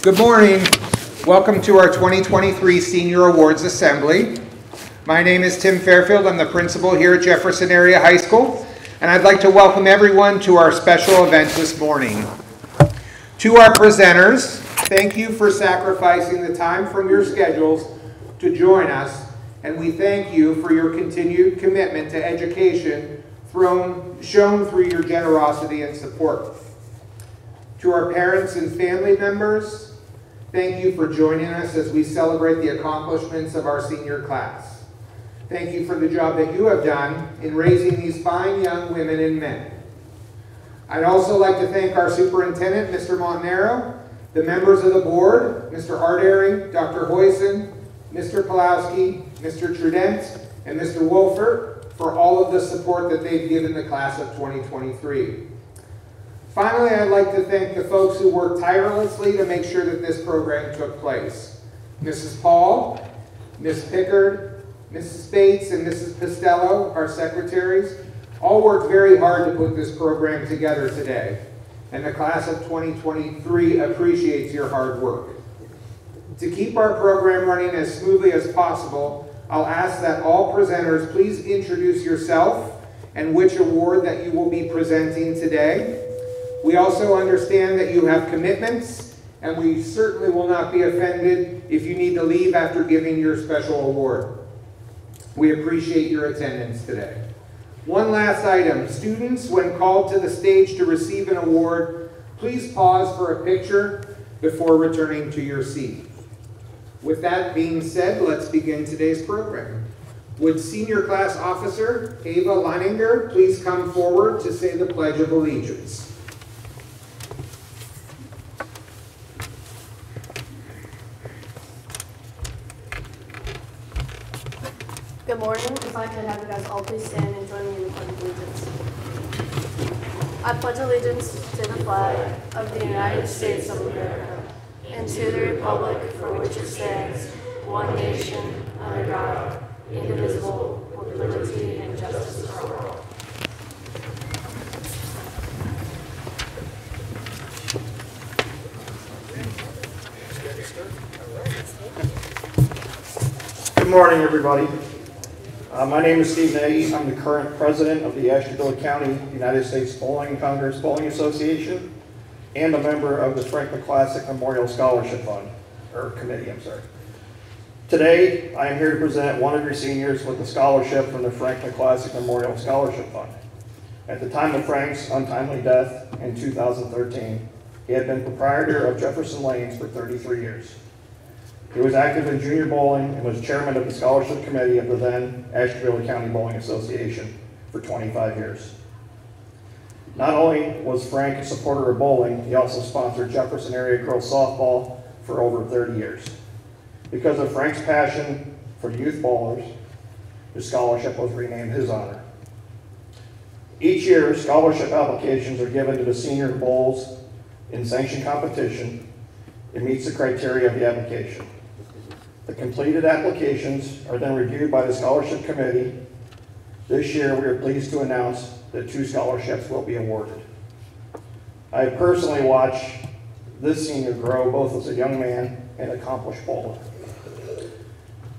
Good morning. Welcome to our 2023 Senior Awards Assembly. My name is Tim Fairfield. I'm the principal here at Jefferson Area High School, and I'd like to welcome everyone to our special event this morning. To our presenters, thank you for sacrificing the time from your schedules to join us, and we thank you for your continued commitment to education shown through your generosity and support. To our parents and family members, thank you for joining us as we celebrate the accomplishments of our senior class. Thank you for the job that you have done in raising these fine young women and men. I'd also like to thank our superintendent, Mr. Montanaro, the members of the board, Mr. Ardary, Dr. Hoyson, Mr. Pulowski, Mr. Trudent, and Mr. Wolfert for all of the support that they've given the class of 2023. Finally, I'd like to thank the folks who worked tirelessly to make sure that this program took place. Mrs. Paul, Ms. Pickard, Mrs. Bates, and Mrs. Costello, our secretaries, all worked very hard to put this program together today. And the class of 2023 appreciates your hard work. To keep our program running as smoothly as possible, I'll ask that all presenters please introduce yourself and which award that you will be presenting today. We also understand that you have commitments, and we certainly will not be offended if you need to leave after giving your special award. We appreciate your attendance today. One last item. Students, when called to the stage to receive an award, please pause for a picture before returning to your seat. With that being said, let's begin today's program. Would Senior Class Officer Ava Leininger please come forward to say the Pledge of Allegiance? Good morning. If I could have you guys all please stand and join me in the Pledge of Allegiance. I pledge allegiance to the flag of the United States of America and to the republic for which it stands, one nation, under God, indivisible, with liberty and justice for all. Good morning, everybody. My name is Steve Nagy. I'm the current president of the Ashtabula County United States Bowling Congress Bowling Association and a member of the Franklin Classic Memorial Scholarship Fund, or Committee, I'm sorry. Today, I am here to present one of your seniors with a scholarship from the Franklin Classic Memorial Scholarship Fund. At the time of Frank's untimely death in 2013, he had been proprietor of Jefferson Lanes for 33 years. He was active in junior bowling and was chairman of the scholarship committee of the then Ashtabula County Bowling Association for 25 years. Not only was Frank a supporter of bowling, he also sponsored Jefferson area girls softball for over 30 years. Because of Frank's passion for youth bowlers, his scholarship was renamed his honor. Each year, scholarship applications are given to the senior bowls in sanctioned competition. It meets the criteria of the application. The completed applications are then reviewed by the scholarship committee. This year, we are pleased to announce that 2 scholarships will be awarded. I have personally watched this senior grow both as a young man and accomplished bowler.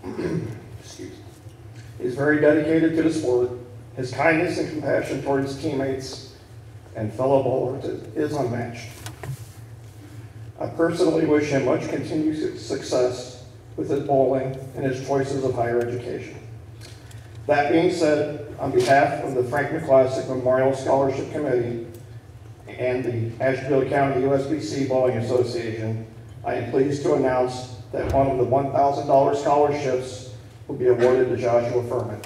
Excuse me. He is very dedicated to the sport. His kindness and compassion towards his teammates and fellow bowlers is unmatched. I personally wish him much continued success with his bowling and his choices of higher education. That being said, on behalf of the Franklin Classic Memorial Scholarship Committee and the Ashtabula County USBC Bowling Association, I am pleased to announce that one of the $1,000 scholarships will be awarded to Joshua Furman.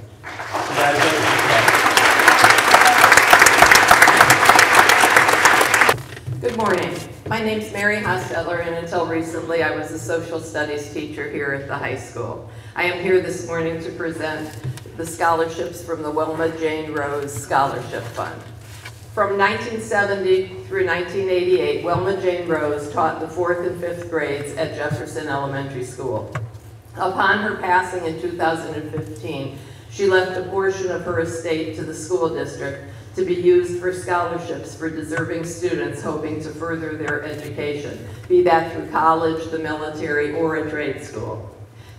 Good morning. My name's Mary Hostetler, and until recently I was a social studies teacher here at the high school. I am here this morning to present the scholarships from the Wilma Jane Rose Scholarship Fund. From 1970 through 1988, Wilma Jane Rose taught the 4th and 5th grades at Jefferson Elementary School. Upon her passing in 2015, She left a portion of her estate to the school district to be used for scholarships for deserving students hoping to further their education, be that through college, the military, or a trade school.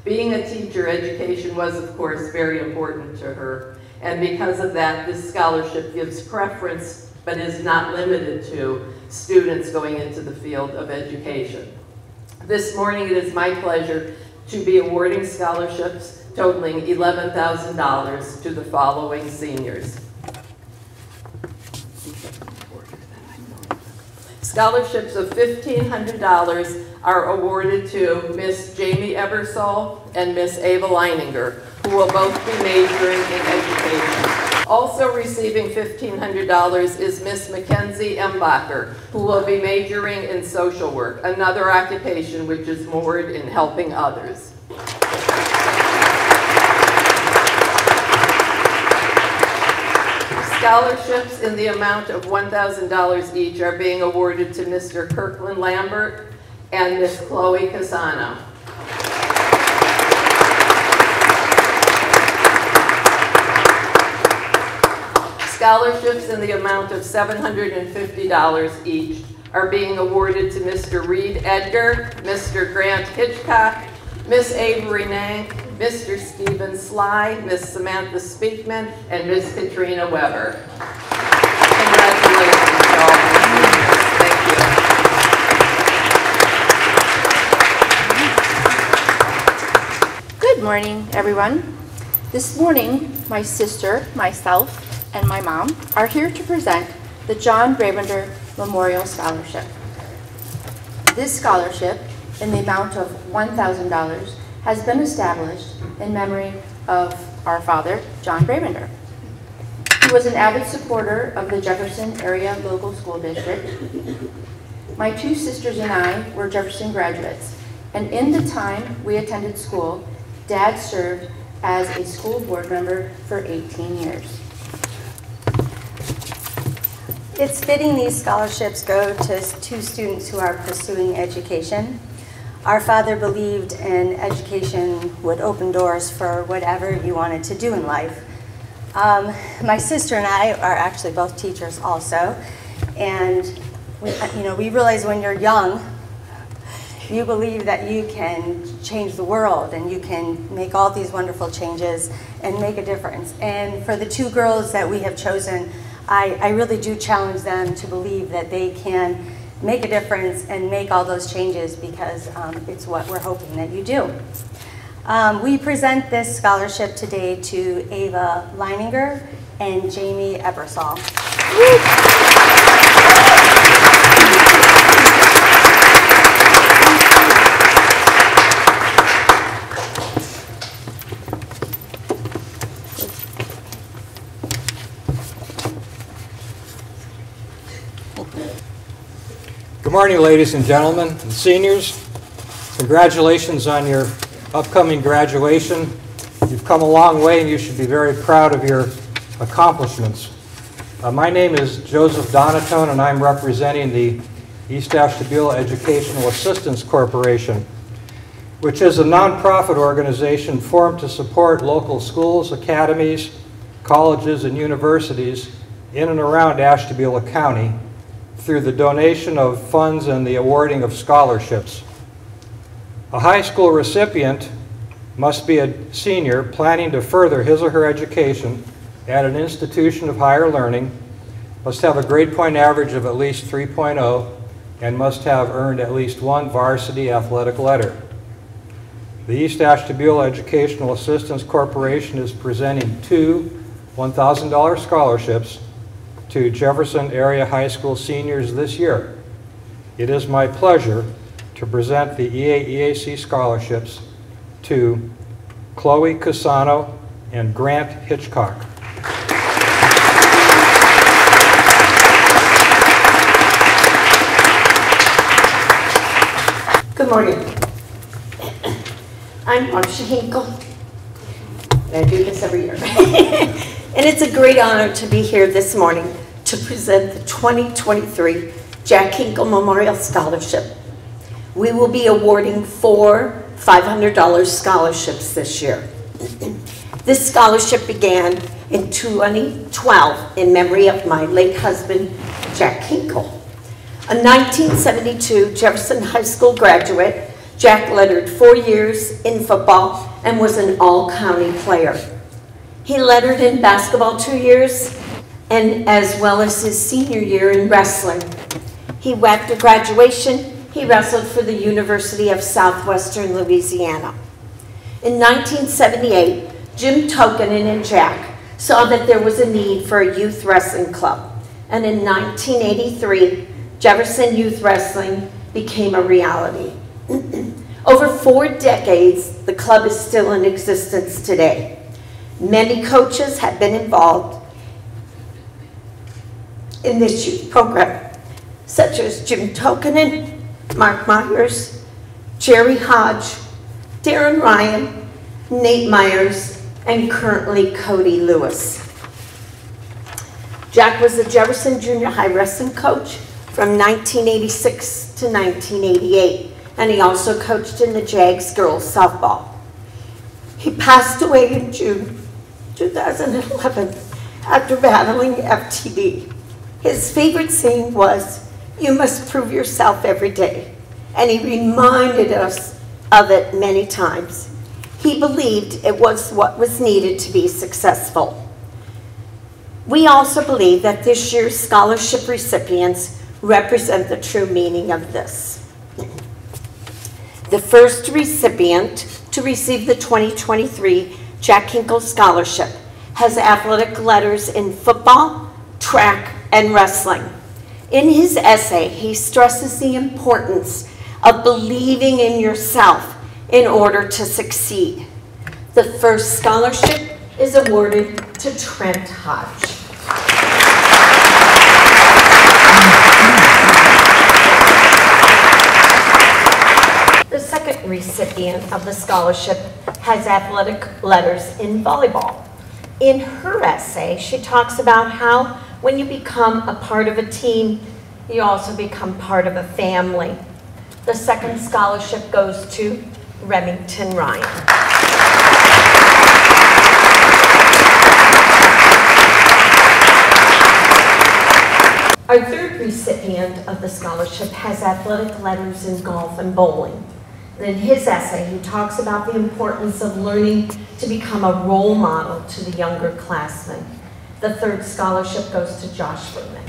Being a teacher, education was, of course, very important to her, and because of that, this scholarship gives preference, but is not limited to, students going into the field of education. This morning, it is my pleasure to be awarding scholarships totaling $11,000 to the following seniors. Scholarships of $1,500 are awarded to Miss Jamie Ebersol and Miss Ava Leininger, who will both be majoring in education. Also receiving $1,500 is Miss Mackenzie Embacher, who will be majoring in social work, another occupation which is moored in helping others. Scholarships in the amount of $1,000 each are being awarded to Mr. Kirkland Lambert and Miss Chloe Casano. Scholarships in the amount of $750 each are being awarded to Mr. Reed Edgar, Mr. Grant Hitchcock, Miss Avery Nank, Mr. Stephen Sly, Miss Samantha Speakman, and Miss Katrina Weber. Congratulations to all the seniors. Thank you. Good morning, everyone. This morning, my sister, myself, and my mom are here to present the John Brabender Memorial Scholarship. This scholarship, in the amount of $1,000, has been established in memory of our father, John Brabender. He was an avid supporter of the Jefferson area local school district. My two sisters and I were Jefferson graduates, and in the time we attended school, Dad served as a school board member for 18 years. It's fitting these scholarships go to two students who are pursuing education. Our father believed in education would open doors for whatever you wanted to do in life. My sister and I are actually both teachers also, and we realize when you're young, you believe that you can change the world and you can make all these wonderful changes and make a difference. And for the two girls that we have chosen, I really do challenge them to believe that they can make a difference and make all those changes, because it's what we're hoping that you do. We present this scholarship today to Ava Leininger and Jamie Ebersol. Good morning, ladies and gentlemen and seniors. Congratulations on your upcoming graduation. You've come a long way and you should be very proud of your accomplishments. My name is Joseph Donatone and I'm representing the East Ashtabula Educational Assistance Corporation, which is a nonprofit organization formed to support local schools, academies, colleges, and universities in and around Ashtabula County through the donation of funds and the awarding of scholarships. A high school recipient must be a senior planning to further his or her education at an institution of higher learning, must have a grade point average of at least 3.0, and must have earned at least one varsity athletic letter. The East Ashtabula Educational Assistance Corporation is presenting two $1,000 scholarships to Jefferson area high school seniors this year. It is my pleasure to present the EAEAC scholarships to Chloe Casano and Grant Hitchcock. Good morning. I'm Marcia Hinkle. I do this every year. And it's a great honor to be here this morning to present the 2023 Jack Hinkle Memorial Scholarship. We will be awarding 4 $500 scholarships this year. This scholarship began in 2012 in memory of my late husband, Jack Hinkle. A 1972 Jefferson High School graduate, Jack lettered 4 years in football and was an all-county player. He lettered in basketball 2 years, and as well as his senior year in wrestling. After graduation, he wrestled for the University of Southwestern Louisiana. In 1978, Jim Tokanen and Jack saw that there was a need for a youth wrestling club, and in 1983, Jefferson Youth Wrestling became a reality. Over 4 decades, the club is still in existence today. Many coaches have been involved in this youth program, such as Jim Tokanen, Mark Myers, Jerry Hodge, Darren Ryan, Nate Myers, and currently Cody Lewis. Jack was the Jefferson Junior High wrestling coach from 1986 to 1988, and he also coached in the JAHS girls softball. He passed away in June 2011 after battling FTD. His favorite saying was, "You must prove yourself every day," and he reminded us of it many times. He believed it was what was needed to be successful. We also believe that this year's scholarship recipients represent the true meaning of this. The first recipient to receive the 2023 Jack Hinkle Scholarship has athletic letters in football, track, and wrestling. In his essay, he stresses the importance of believing in yourself in order to succeed. The first scholarship is awarded to Trent Hodge. The second recipient of the scholarship has athletic letters in volleyball. In her essay, she talks about how when you become a part of a team, you also become part of a family. The second scholarship goes to Remington Ryan. Our third recipient of the scholarship has athletic letters in golf and bowling. In his essay, he talks about the importance of learning to become a role model to the younger classmen. The third scholarship goes to Josh Furman.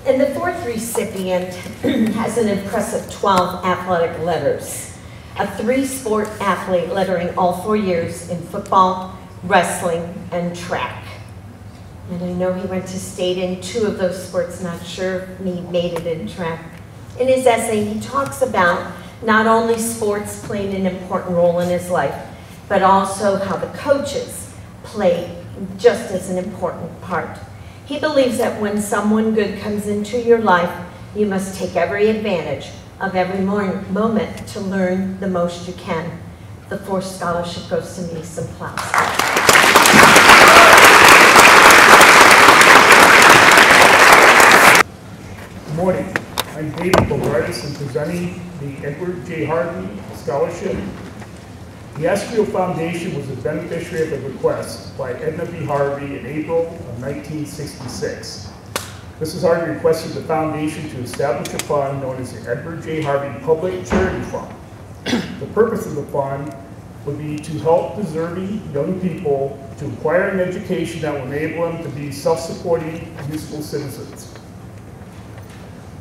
And the fourth recipient has an impressive 12 athletic letters. A 3-sport athlete lettering all 4 years in football, wrestling, and track. And I know he went to state in 2 of those sports, not sure he made it in track. In his essay, he talks about not only sports playing an important role in his life, but also how the coaches play just as an important part. He believes that when someone good comes into your life, you must take every advantage of every moment to learn the most you can. The fourth scholarship goes to Mason Plowski. Good morning. I'm David Bogardis and presenting the Edward J. Harvey Scholarship. The Asheville Foundation was the beneficiary of a request by Edna B. Harvey in April of 1966. Mrs. Harvey requested the foundation to establish a fund known as the Edward J. Harvey Public Charity Fund. The purpose of the fund would be to help deserving young people to acquire an education that will enable them to be self-supporting, useful citizens.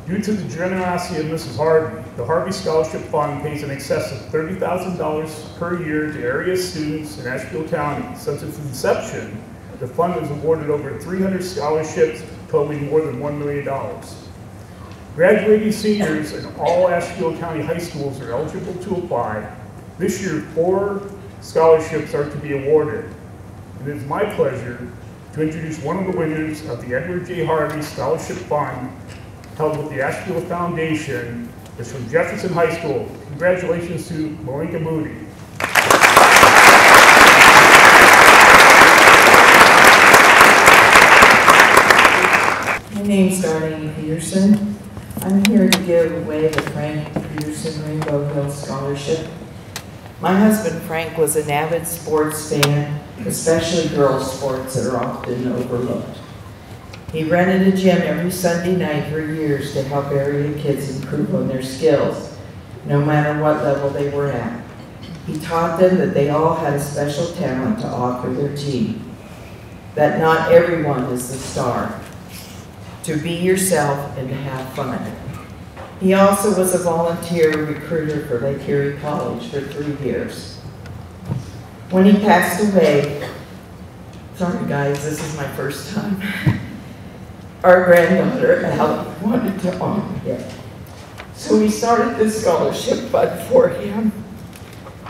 Due to the generosity of Mrs. Harvey, the Harvey Scholarship Fund pays in excess of $30,000 per year to area students in Asheville County. Since its inception, the fund has awarded over 300 scholarships totaling more than $1 million. Graduating seniors in all Asheville County high schools are eligible to apply. This year, 4 scholarships are to be awarded. It is my pleasure to introduce one of the winners of the Edward J. Harvey Scholarship Fund held with the Asheville Foundation. It's from Jefferson High School. Congratulations to Malinka Moody. My name's Darlene Peterson. I'm here to give away the Frank Peterson Rainbow Hill Scholarship. My husband Frank was an avid sports fan, especially girls' sports that are often overlooked. He rented a gym every Sunday night for years to help area kids improve on their skills, no matter what level they were at. He taught them that they all had a special talent to offer their team, that not everyone is the star, to be yourself and to have fun. He also was a volunteer recruiter for Lake Erie College for 3 years. When he passed away, sorry guys, this is my first time, our granddaughter, Allie, wanted to honor him. So we started this scholarship fund for him.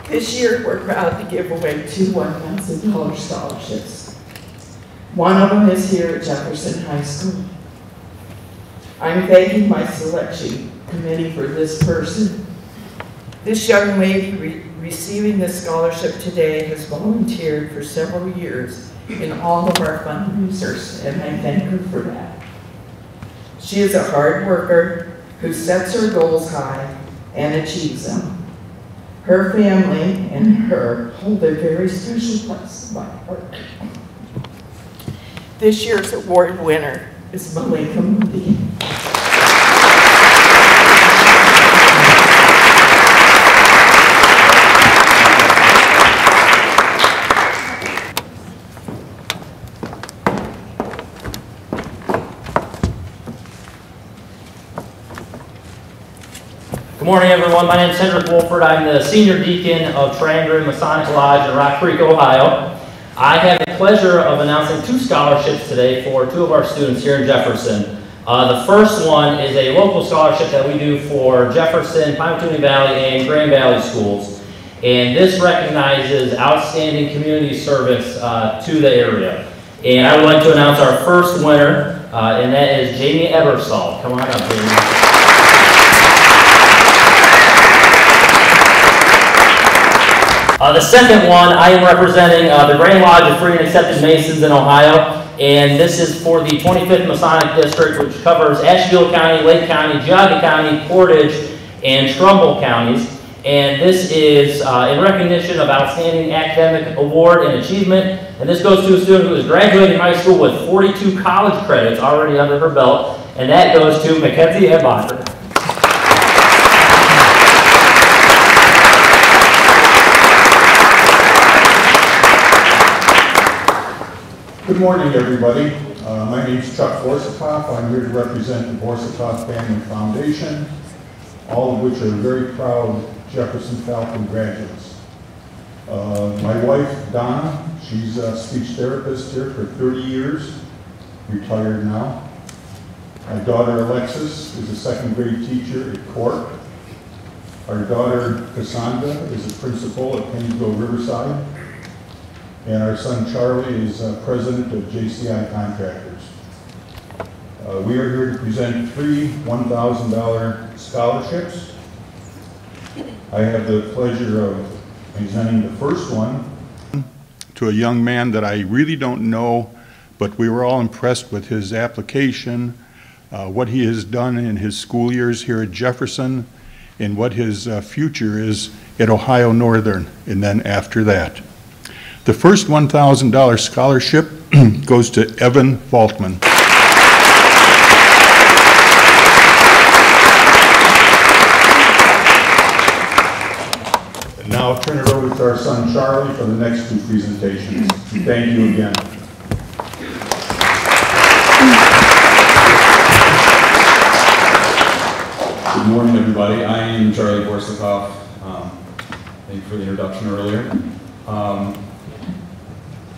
This year, we're proud to give away 2 $1,000 scholarships. One of them is here at Jefferson High School. I'm thanking my selection committee for this person. This young lady receiving this scholarship today has volunteered for several years in all of our fundraisers, and I thank her for that. She is a hard worker who sets her goals high and achieves them. Her family and her hold a very special place in my heart. This year's award winner is Malika Moody. Good morning, everyone. My name is Hendrick Wolford. I'm the Senior Deacon of Triangle Masonic Lodge in Rock Creek, Ohio. I have the pleasure of announcing 2 scholarships today for 2 of our students here in Jefferson. The first one is a local scholarship that we do for Jefferson, Pinatuning Valley, and Grand Valley schools. And this recognizes outstanding community service to the area. And I would like to announce our first winner, and that is Jamie Ebersol. Come on up, Jamie. The second one, I am representing the Grand Lodge of Free and Accepted Masons in Ohio, and this is for the 25th Masonic District, which covers Asheville County, Lake County, Geauga County, Portage, and Trumbull counties. And this is in recognition of outstanding academic award and achievement, and this goes to a student who is graduating high school with 42 college credits already under her belt, and that goes to Mackenzie Edbacher. Good morning, everybody. My name is Chuck Borsikoff. I'm here to represent the Borsikoff Family Foundation, all of which are very proud Jefferson Falcon graduates. My wife, Donna, she's a speech therapist here for 30 years, retired now. My daughter, Alexis, is a second grade teacher at Cork. Our daughter, Cassandra, is a principal at Painesville Riverside. And our son Charlie is president of JCI Contractors. We are here to present 3 $1,000 scholarships. I have the pleasure of presenting the first one to a young man that I really don't know, but we were all impressed with his application, what he has done in his school years here at Jefferson, and what his future is at Ohio Northern, and then after that. The first $1,000 scholarship goes to Evan Faltman. And now I'll turn it over to our son Charlie for the next 2 presentations. Thank you again. Good morning, everybody. I am Charlie Borsikoff. Thank you for the introduction earlier.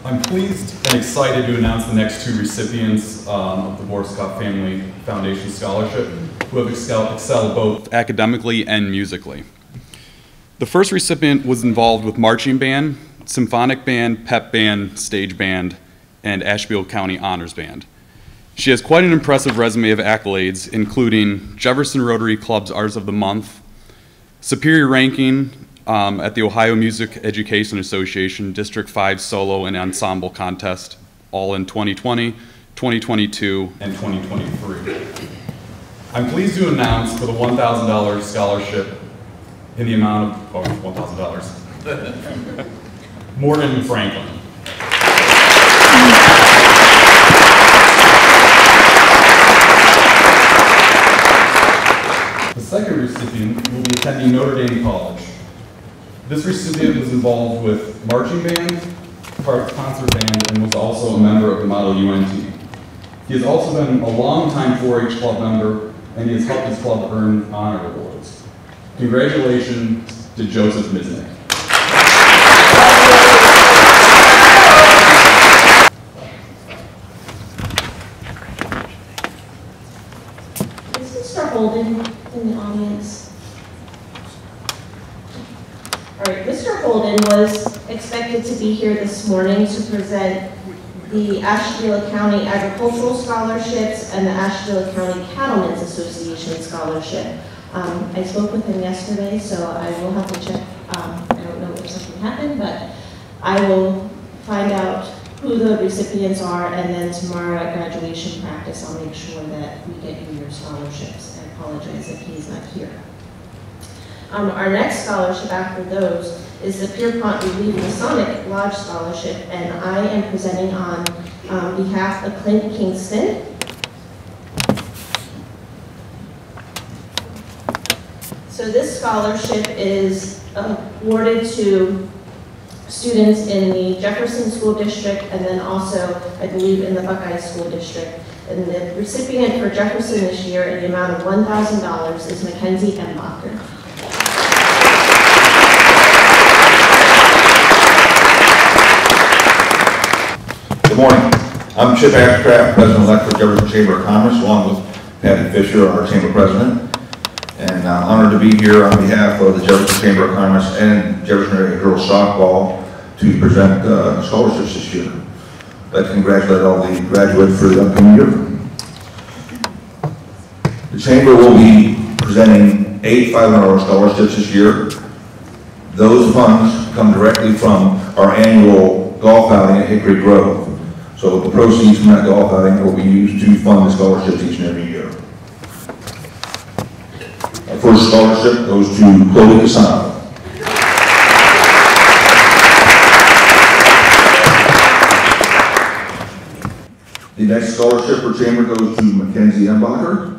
I'm pleased and excited to announce the next 2 recipients of the Borsikoff Family Foundation Scholarship who have excelled both academically and musically. The first recipient was involved with marching band, symphonic band, pep band, stage band, and Asheville County Honors Band. She has quite an impressive resume of accolades, including Jefferson Rotary Club's Artist of the Month, superior ranking at the Ohio Music Education Association District 5 Solo and Ensemble Contest, all in 2020, 2022, and 2023. I'm pleased to announce for the $1,000 scholarship in the amount of, $1,000, Morgan Franklin. The second recipient will be attending Notre Dame College. This recipient was involved with marching band, concert band, and was also a member of the Model UNT. He has also been a longtime 4-H club member, and he has helped his club earn honor awards. Congratulations to Joseph Misnick. Is Mr. Holden in the audience? All right, Mr. Holden was expected to be here this morning to present the Ashtabula County Agricultural Scholarships and the Ashtabula County Cattlemen's Association Scholarship. I spoke with him yesterday, so I will have to check. I don't know if something happened, but I will find out who the recipients are, and then tomorrow at graduation practice, I'll make sure that we get you your scholarships. I apologize if he's not here. Our next scholarship after those is the Pierpont Relief Masonic Lodge Scholarship, and I am presenting on behalf of Clint Kingston. So this scholarship is awarded to students in the Jefferson School District, and then also, I believe, in the Buckeye School District. And the recipient for Jefferson this year in the amount of $1,000 is Mackenzie Embacher. Good morning. I'm Chip Ashcraft, President-elect for Jefferson Chamber of Commerce, along with Patty Fisher, our Chamber President. And I'm honored to be here on behalf of the Jefferson Chamber of Commerce and Jefferson Area Girls Softball to present scholarships this year. I'd like to congratulate all the graduates for the upcoming year. The Chamber will be presenting 8 $500 scholarships this year. Those funds come directly from our annual golf outing at Hickory Grove. So the proceeds from that golf outing will be used to fund the scholarships each and every year. Our first scholarship goes to Chloe Casano. The next scholarship for Chamber goes to Mackenzie Embacher.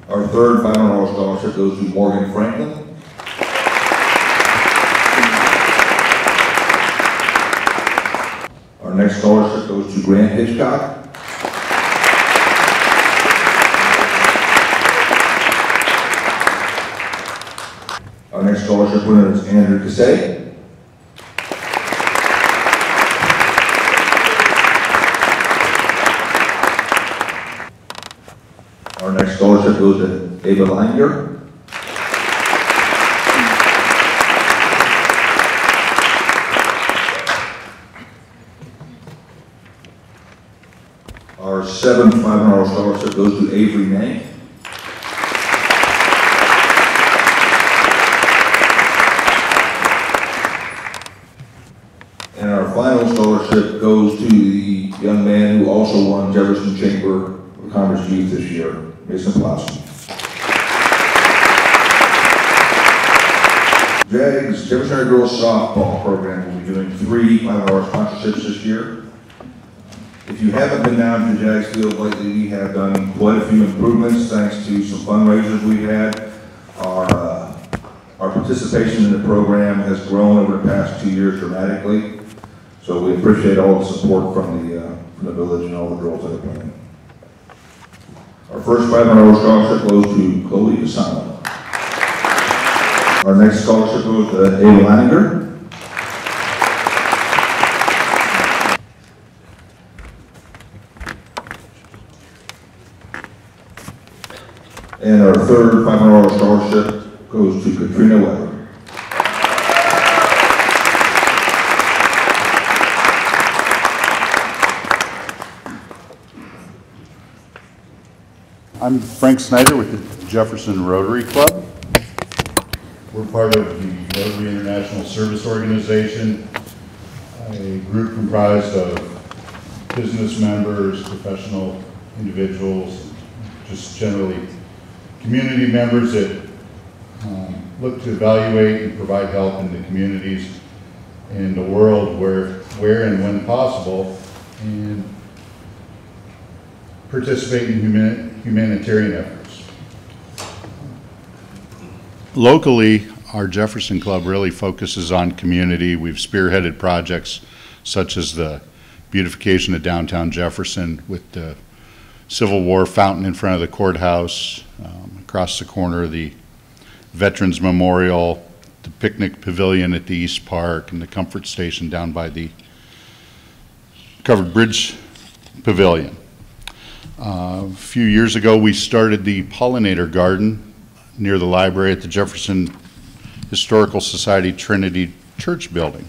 Our third $500 scholarship goes to Morgan Franklin. Our next scholarship goes to Grant Hitchcock. Our next scholarship winner is Andrew Cassay. Our next scholarship goes to Ava Langer. Our seventh $500 scholarship goes to Avery May. And our final scholarship goes to the young man who also won Jefferson Chamber of Commerce Youth this year, Mason Blossom. JAHS, Jefferson Area Girls Softball Program, will be doing 3 $500 sponsorships this year. If you haven't been down to JAHS Field lately, we have done quite a few improvements thanks to some fundraisers we had. Our participation in the program has grown over the past 2 years dramatically. So we appreciate all the support from the village and all the girls that are playing. Our first $500 scholarship goes to Chloe Casano. Our next scholarship goes to Ava Laninger. And our third $500 scholarship goes to Katrina Weber. I'm Frank Snyder with the Jefferson Rotary Club. We're part of the Rotary International Service Organization, a group comprised of business members, professional individuals, just generally community members that look to evaluate and provide help in the communities in the world where and when possible, and participate in humanitarian efforts. Locally, our Jefferson Club really focuses on community. We've spearheaded projects such as the beautification of downtown Jefferson with the Civil War fountain in front of the courthouse, across the corner of the Veterans Memorial, the picnic pavilion at the East Park, and the comfort station down by the Covered Bridge Pavilion. A few years ago, we started the pollinator garden near the library at the Jefferson Historical Society Trinity Church building.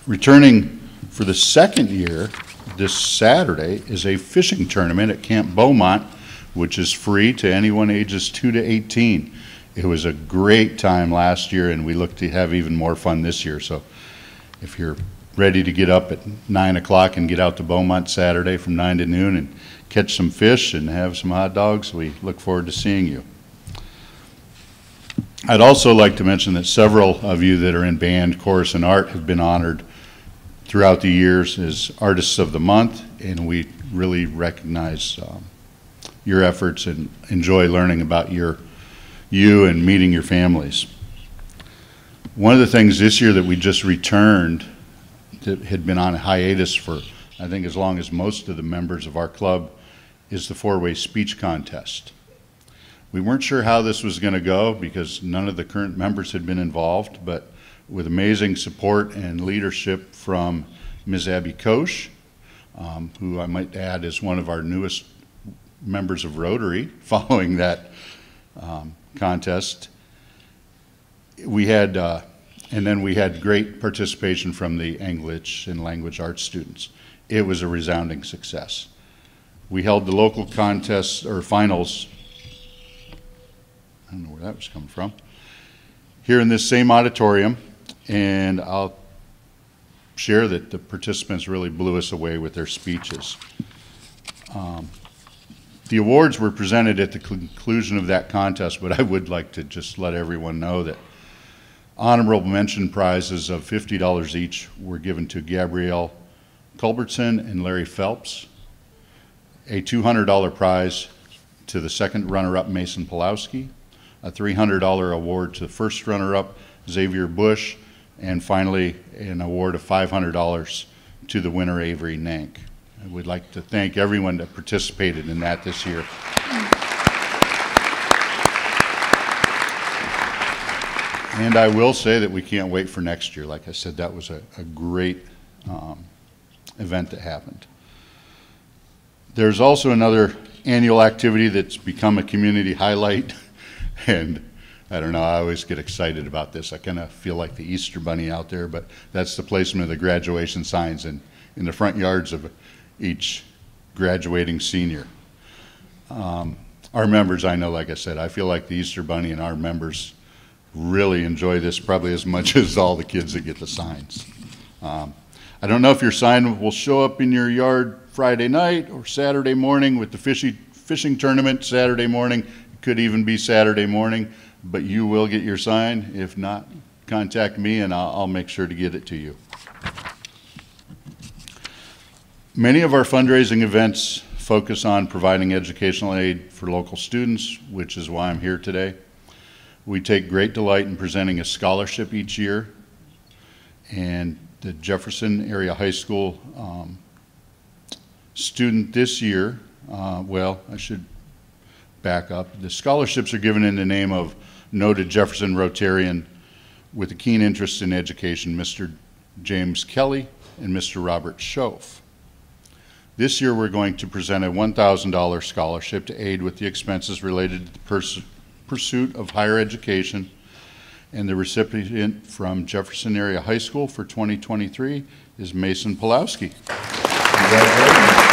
Returning for the second year this Saturday is a fishing tournament at Camp Beaumont, which is free to anyone ages 2 to 18. It was a great time last year, and we look to have even more fun this year. So if you're ready to get up at 9 o'clock and get out to Beaumont Saturday from 9 to noon and catch some fish and have some hot dogs, we look forward to seeing you. I'd also like to mention that several of you that are in band, chorus, and art have been honored throughout the years as Artists of the Month, and we really recognize your efforts and enjoy learning about you and meeting your families. One of the things this year that we just returned that had been on a hiatus for, I think, as long as most of the members of our club is the four-way speech contest. We weren't sure how this was going to go because none of the current members had been involved, but with amazing support and leadership from Ms. Abby Koch, who I might add is one of our newest members of Rotary following that contest. We had, and then we had great participation from the English and language arts students. It was a resounding success. We held the local contests or finals, I don't know where that was coming from, here in this same auditorium, and I'll share that the participants really blew us away with their speeches. The awards were presented at the conclusion of that contest, but I would like to just let everyone know that honorable mention prizes of $50 each were given to Gabrielle Culbertson and Larry Phelps, a $200 prize to the second runner-up Mason Pulowski, a $300 award to the first runner-up Xavier Bush, and finally an award of $500 to the winner Avery Nank. I would like to thank everyone that participated in that this year. And I will say that we can't wait for next year. Like I said, that was a great event that happened. There's also another annual activity that's become a community highlight, and I don't know, I always get excited about this. I kind of feel like the Easter Bunny out there, but that's the placement of the graduation signs in the front yards of each graduating senior. Our members, I know, like I said, I feel like the Easter Bunny, and our members really enjoy this probably as much as all the kids that get the signs. I don't know if your sign will show up in your yard Friday night or Saturday morning with the fishing tournament Saturday morning. It could even be Saturday morning, but you will get your sign. If not, contact me and I'll make sure to get it to you. Many of our fundraising events focus on providing educational aid for local students, which is why I'm here today. We take great delight in presenting a scholarship each year, and the Jefferson Area High School student this year, well, I should back up. The scholarships are given in the name of noted Jefferson Rotarian with a keen interest in education, Mr. James Kelly and Mr. Robert Schoaf. This year we're going to present a $1,000 scholarship to aid with the expenses related to the pursuit of higher education, and the recipient from Jefferson Area High School for 2023 is Mason Pulowski. Congratulations.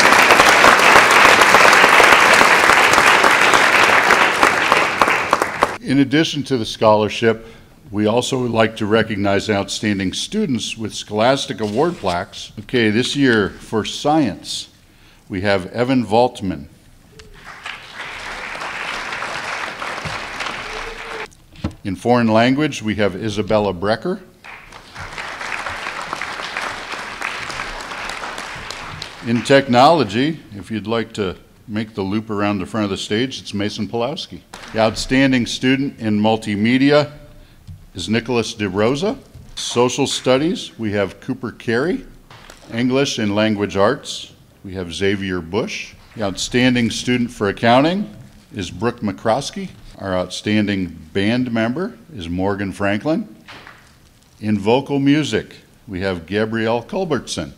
In addition to the scholarship, we also would like to recognize outstanding students with Scholastic Award plaques. Okay, this year for science, we have Evan Valtman. In foreign language, we have Isabella Brecker. In technology, if you'd like to make the loop around the front of the stage, it's Mason Pulowski. The outstanding student in multimedia is Nicholas DeRosa. Social studies, we have Cooper Carey. English and language arts, we have Xavier Bush. The outstanding student for accounting is Brooke McCroskey. Our outstanding band member is Morgan Franklin. In vocal music, we have Gabrielle Culbertson.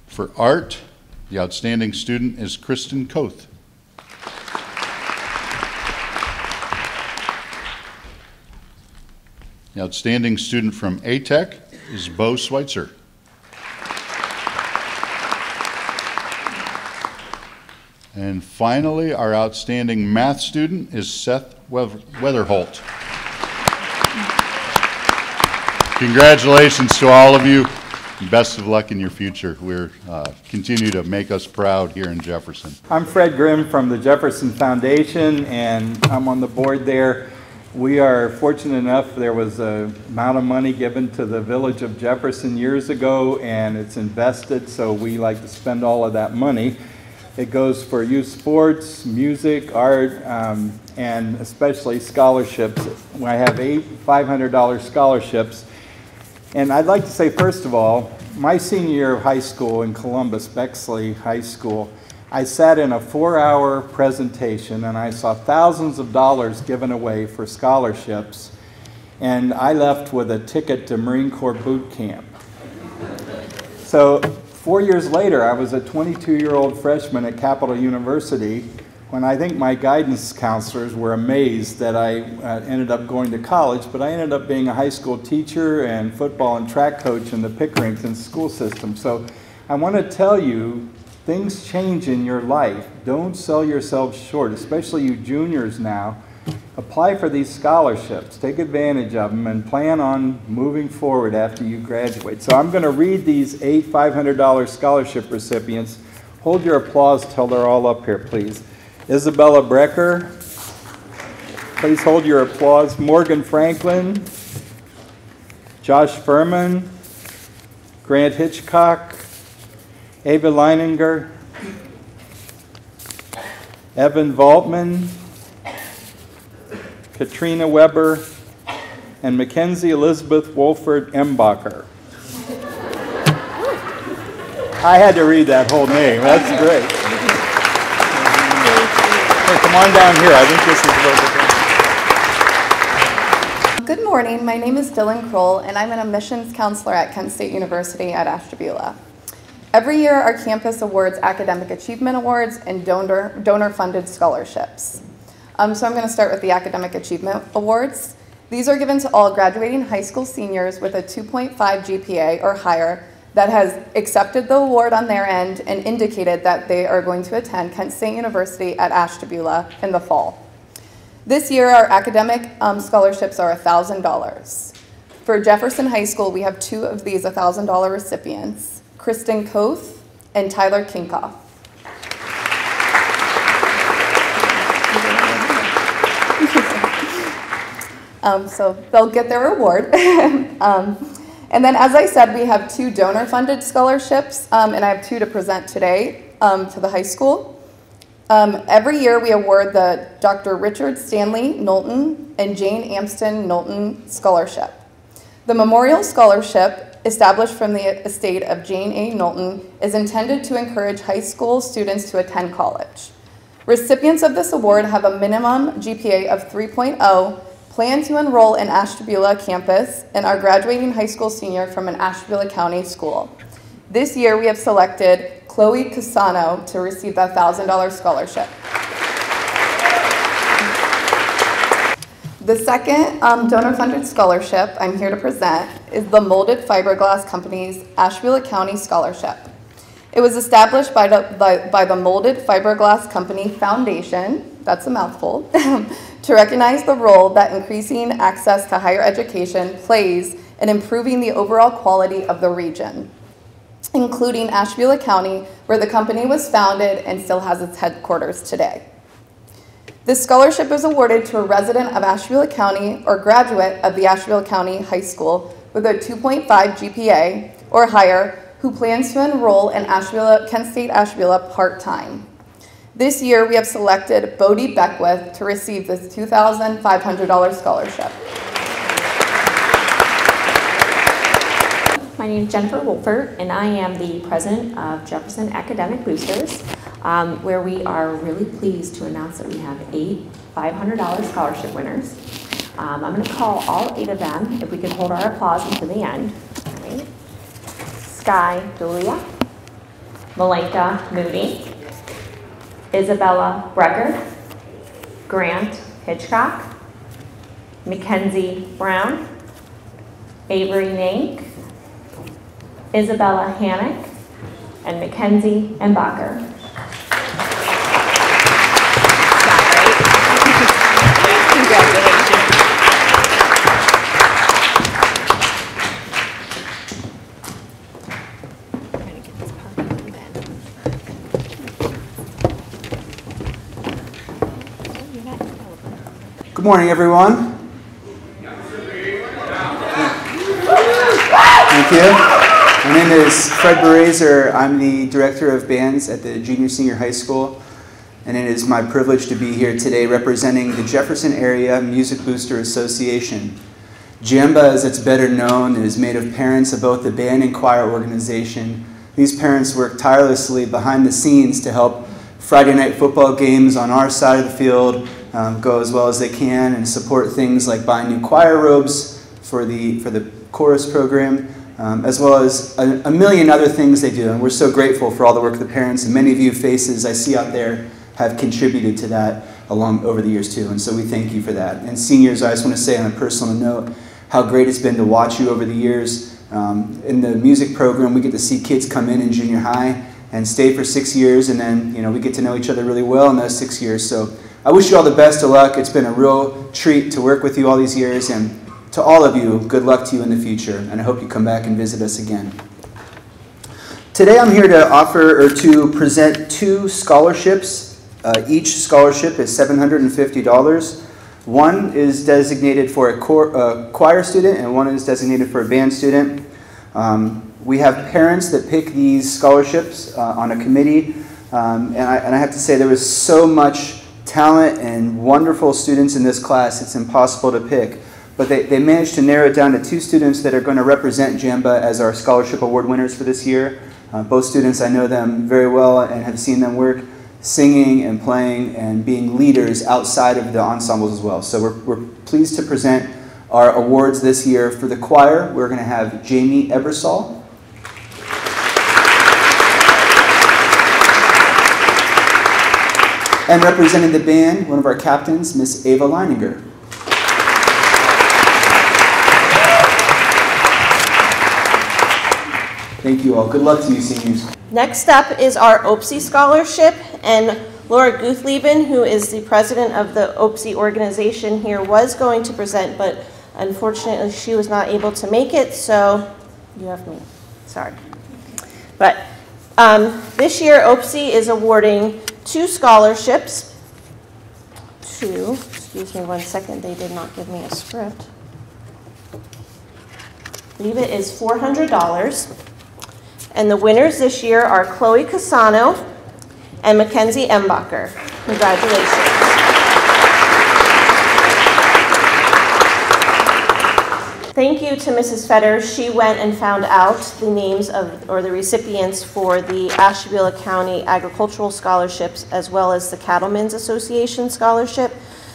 For art, the outstanding student is Kristen Koth. The outstanding student from ATEC is Bo Schweitzer. And finally, our outstanding math student is Seth Weatherholt. Congratulations to all of you. Best of luck in your future. We're continue to make us proud here in Jefferson. I'm Fred Grimm from the Jefferson Foundation, and I'm on the board there. We are fortunate enough, there was an amount of money given to the village of Jefferson years ago, and it's invested, so we like to spend all of that money. It goes for youth sports, music, art, and especially scholarships. I have 8 $500 scholarships. And I'd like to say, first of all, my senior year of high school in Columbus, Bexley High School, I sat in a 4-hour presentation and I saw thousands of dollars given away for scholarships. And I left with a ticket to Marine Corps boot camp. So 4 years later, I was a 22-year-old freshman at Capital University when I think my guidance counselors were amazed that I ended up going to college, but I ended up being a high school teacher and football and track coach in the Pickerington school system. So I want to tell you, things change in your life. Don't sell yourselves short, especially you juniors now. Apply for these scholarships, take advantage of them, and plan on moving forward after you graduate. So I'm going to read these 8 $500 scholarship recipients. Hold your applause till they're all up here, please. Isabella Brecker, please hold your applause. Morgan Franklin, Josh Furman, Grant Hitchcock, Ava Leininger, Evan Valtman, Katrina Weber, and Mackenzie Elizabeth Wolford Embacher. I had to read that whole name. That's great. Hey, come on down here. I think this is Good morning. My name is Dylan Kroll, and I'm an admissions counselor at Kent State University at Ashtabula. Every year, our campus awards academic achievement awards and donor-funded scholarships. So I'm going to start with the academic achievement awards. These are given to all graduating high school seniors with a 2.5 GPA or higher that has accepted the award on their end and indicated that they are going to attend Kent State University at Ashtabula in the fall. This year, our academic scholarships are $1,000. For Jefferson High School, we have 2 of these $1,000 recipients, Kristen Koth and Tyler Kinkoff. So they'll get their reward. And then, as I said, we have 2 donor-funded scholarships, and I have 2 to present today to the high school. Every year, we award the Dr. Richard Stanley Knowlton and Jane Amston Knowlton Scholarship. The Memorial Scholarship, established from the estate of Jane A. Knowlton, is intended to encourage high school students to attend college. Recipients of this award have a minimum GPA of 3.0, plan to enroll in Ashtabula campus, and are graduating high school senior from an Ashtabula County school. This year, we have selected Chloe Casano to receive the $1,000 scholarship. The second donor-funded scholarship I'm here to present is the Molded Fiberglass Company's Ashtabula County Scholarship. It was established by the Molded Fiberglass Company Foundation, that's a mouthful, to recognize the role that increasing access to higher education plays in improving the overall quality of the region, including Ashtabula County, where the company was founded and still has its headquarters today. This scholarship is awarded to a resident of Ashtabula County or graduate of the Ashtabula County High School with a 2.5 GPA or higher who plans to enroll in Kent State Ashtabula part-time. This year, we have selected Bodie Beckwith to receive this $2,500 scholarship. My name is Jennifer Wolfert, and I am the president of Jefferson Academic Boosters, where we are really pleased to announce that we have 8 $500 scholarship winners. I'm going to call all 8 of them, if we could hold our applause until the end. Right. Sky Dalia, Malenka Moody, Isabella Brecker, Grant Hitchcock, Mackenzie Brown, Avery Nank, Isabella Hannock, and Mackenzie Embacher. Congratulations. Good morning, everyone. Thank you. My name is Fred Berazer. I'm the Director of Bands at the Junior Senior High School, and it is my privilege to be here today representing the Jefferson Area Music Booster Association. JAMBA, as it's better known, is made of parents of both the band and choir organization. These parents work tirelessly behind the scenes to help Friday night football games on our side of the field go as well as they can, and support things like buying new choir robes for the chorus program, as well as a million other things they do. And we're so grateful for all the work the parents and many of you faces I see out there have contributed to that over the years too. And so we thank you for that. And seniors, I just want to say on a personal note how great it's been to watch you over the years. In the music program, we get to see kids come in junior high and stay for 6 years, and then we get to know each other really well in those 6 years. So I wish you all the best of luck. It's been a real treat to work with you all these years, and to all of you, good luck to you in the future, and I hope you come back and visit us again. Today I'm here to present 2 scholarships. Each scholarship is $750. One is designated for a choir student, and one is designated for a band student. We have parents that pick these scholarships on a committee, and I have to say there was so much talent and wonderful students in this class, it's impossible to pick. But they managed to narrow it down to 2 students that are going to represent JAMBA as our scholarship award winners for this year. Both students, I know them very well and have seen them work singing and playing and being leaders outside of the ensembles as well. So we're pleased to present our awards this year. For the choir, we're going to have Jamie Ebersol. And representing the band, one of our captains, Miss Ava Leininger. Thank you all. Good luck to you, seniors. Next up is our OPSI scholarship, and Laura Guthleben, who is the president of the OPSI organization here, was going to present, but unfortunately she was not able to make it, so you have me. Sorry. But this year OPSI is awarding 2 scholarships to, excuse me one second, they did not give me a script. I believe it is $400. And the winners this year are Chloe Casano and Mackenzie Embacher. Congratulations. Thank you to Mrs. Fetter. She went and found out the names of, or the recipients for the Ashtabula County Agricultural Scholarships, as well as the Cattlemen's Association Scholarship.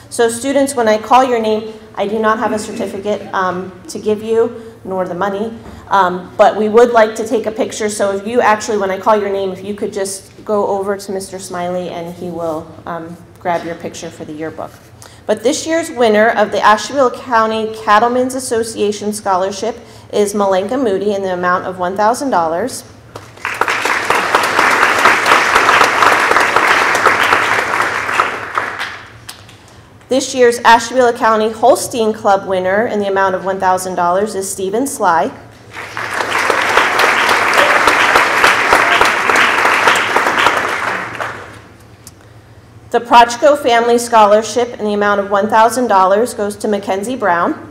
So students, when I call your name, I do not have a certificate to give you, nor the money. But we would like to take a picture, so if you actually, when I call your name, if you could just go over to Mr. Smiley and he will grab your picture for the yearbook. But this year's winner of the Ashtabula County Cattlemen's Association Scholarship is Malenka Moody in the amount of $1,000. This year's Ashtabula County Holstein Club winner in the amount of $1,000 is Stephen Sly. The Prochko Family Scholarship in the amount of $1,000 goes to Mackenzie Brown.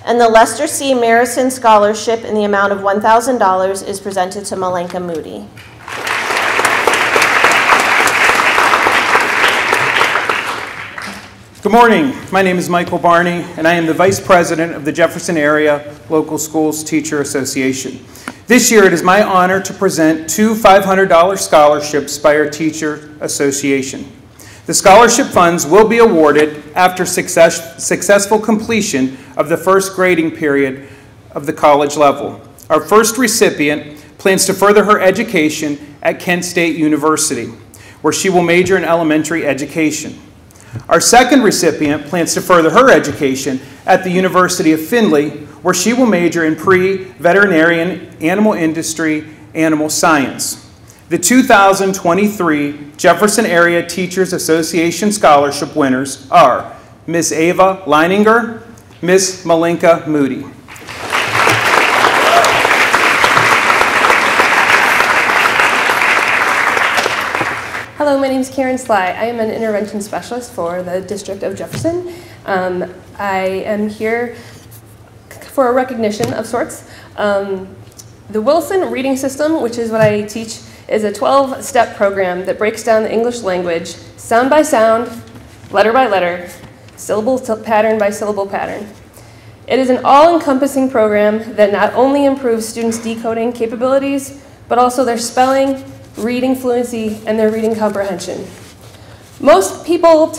And the Lester C. Marison Scholarship in the amount of $1,000 is presented to Malenka Moody. Good morning. My name is Michael Barney, and I am the Vice President of the Jefferson Area Local Schools Teacher Association. This year, it is my honor to present two $500 scholarships by our Teacher Association. The scholarship funds will be awarded after successful completion of the first grading period of the college level. Our first recipient plans to further her education at Kent State University, where she will major in elementary education. Our second recipient plans to further her education at the University of Findlay, where she will major in pre-veterinarian animal industry animal science. The 2023 Jefferson Area Teachers Association Scholarship winners are Miss Ava Leininger, Miss Malenka Moody. Hello, my name is Karen Sly. I am an intervention specialist for the District of Jefferson. I am here for a recognition of sorts. The Wilson Reading System, which is what I teach, is a 12-step program that breaks down the English language sound by sound, letter by letter, syllable pattern by syllable pattern. It is an all-encompassing program that not only improves students' decoding capabilities, but also their spelling, reading fluency, and their reading comprehension. Most people's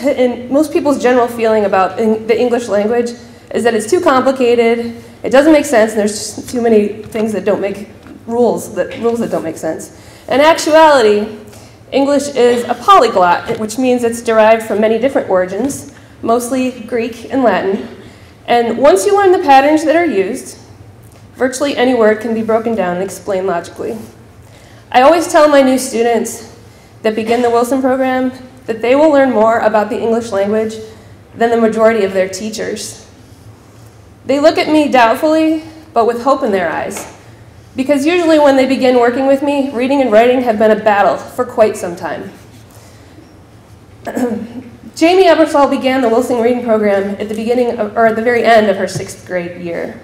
general feeling about the English language is that it's too complicated, it doesn't make sense, and there's just too many things that don't make rules that don't make sense. In actuality, English is a polyglot, which means it's derived from many different origins, mostly Greek and Latin. And once you learn the patterns that are used, virtually any word can be broken down and explained logically. I always tell my new students that begin the Wilson program that they will learn more about the English language than the majority of their teachers. They look at me doubtfully, but with hope in their eyes. Because usually when they begin working with me, reading and writing have been a battle for quite some time. Jamie Ebersol began the Wilson Reading Program at the very end of her 6th grade year.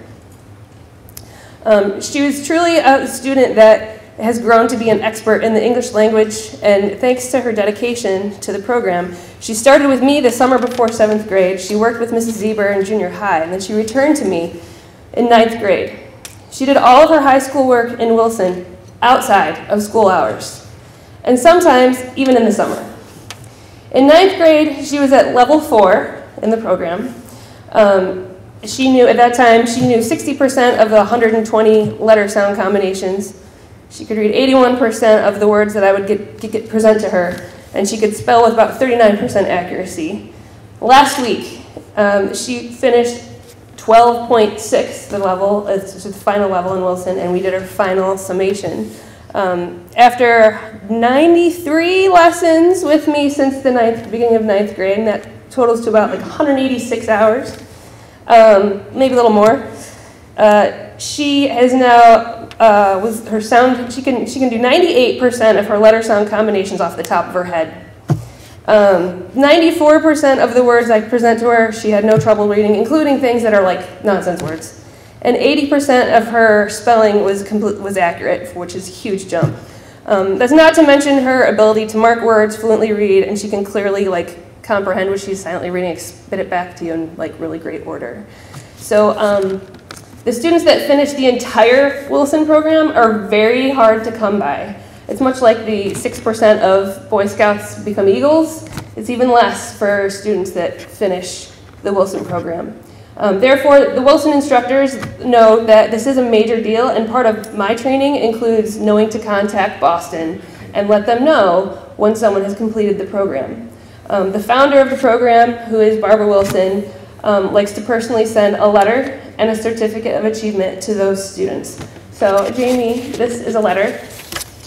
She was truly a student that has grown to be an expert in the English language, and thanks to her dedication to the program, she started with me the summer before 7th grade. She worked with Mrs. Zieber in junior high, and then she returned to me in 9th grade. She did all of her high school work in Wilson outside of school hours, and sometimes even in the summer. In 9th grade, she was at level 4 in the program. At that time, she knew 60% of the 120 letter sound combinations. She could read 81% of the words that I would present to her, and she could spell with about 39% accuracy. Last week, she finished 12.6, the level, it's the final level in Wilson, and we did our final summation. After 93 lessons with me since the beginning of 9th grade, and that totals to about like 186 hours, maybe a little more. She has now, with her sound, she can do 98% of her letter sound combinations off the top of her head. 94% of the words I present to her, she had no trouble reading, including things that are like nonsense words. And 80% of her spelling was accurate, which is a huge jump. That's not to mention her ability to mark words, fluently read, and she can clearly comprehend what she's silently reading and spit it back to you in really great order. So the students that finish the entire Wilson program are very hard to come by. It's much like the 6% of Boy Scouts become Eagles. It's even less for students that finish the Wilson program. Therefore, the Wilson instructors know that this is a major deal, and part of my training includes knowing to contact Boston and let them know when someone has completed the program. The founder of the program, who is Barbara Wilson, likes to personally send a letter and a certificate of achievement to those students. So, Jamie, this is a letter.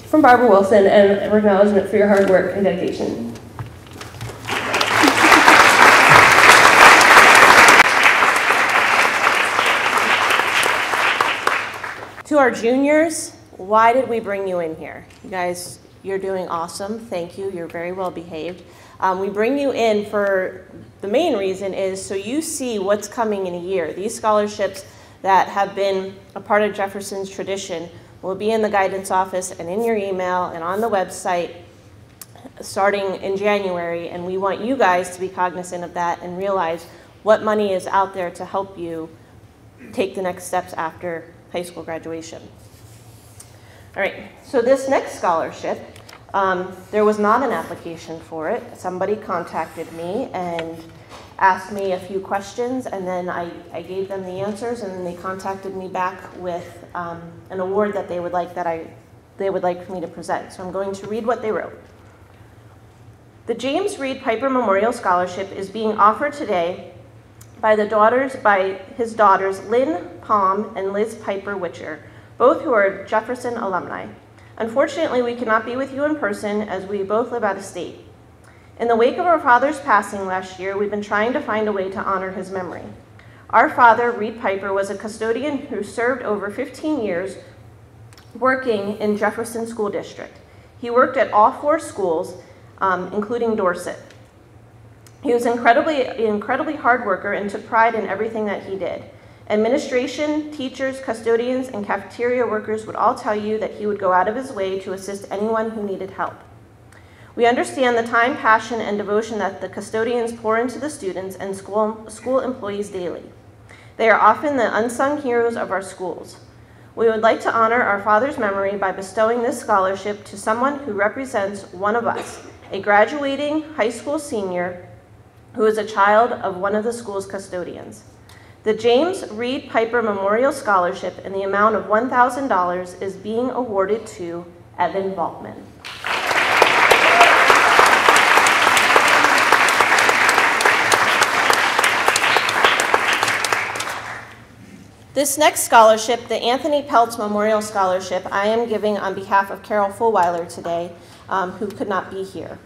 from Barbara Wilson and an acknowledgement for your hard work and dedication. To our juniors, why did we bring you in here? You guys, you're doing awesome. Thank you. You're very well behaved. We bring you in for the main reason is so you see what's coming in a year. These scholarships that have been a part of Jefferson's tradition will be in the guidance office and in your email and on the website starting in January, and we want you guys to be cognizant of that and realize what money is out there to help you take the next steps after high school graduation. All right, so this next scholarship, there was not an application for it. Somebody contacted me and asked me a few questions, and then I gave them the answers, and then they contacted me back with an award that they would like for me to present. So I'm going to read what they wrote. The James Reed Piper Memorial Scholarship is being offered today by his daughters Lynn Palm and Liz Piper Witcher, both who are Jefferson alumni. Unfortunately, we cannot be with you in person as we both live out of state. In the wake of our father's passing last year, we've been trying to find a way to honor his memory. Our father, Reed Piper, was a custodian who served over 15 years working in Jefferson School District. He worked at all 4 schools, including Dorset. He was an incredibly hard worker and took pride in everything that he did. Administration, teachers, custodians, and cafeteria workers would all tell you that he would go out of his way to assist anyone who needed help. We understand the time, passion, and devotion that the custodians pour into the students and school employees daily. They are often the unsung heroes of our schools. We would like to honor our father's memory by bestowing this scholarship to someone who represents one of us, a graduating high school senior who is a child of one of the school's custodians. The James Reed Piper Memorial Scholarship in the amount of $1,000 is being awarded to Evan Valtman. This next scholarship, the Anthony Peltz Memorial Scholarship, I am giving on behalf of Carol Fulweiler today, who could not be here.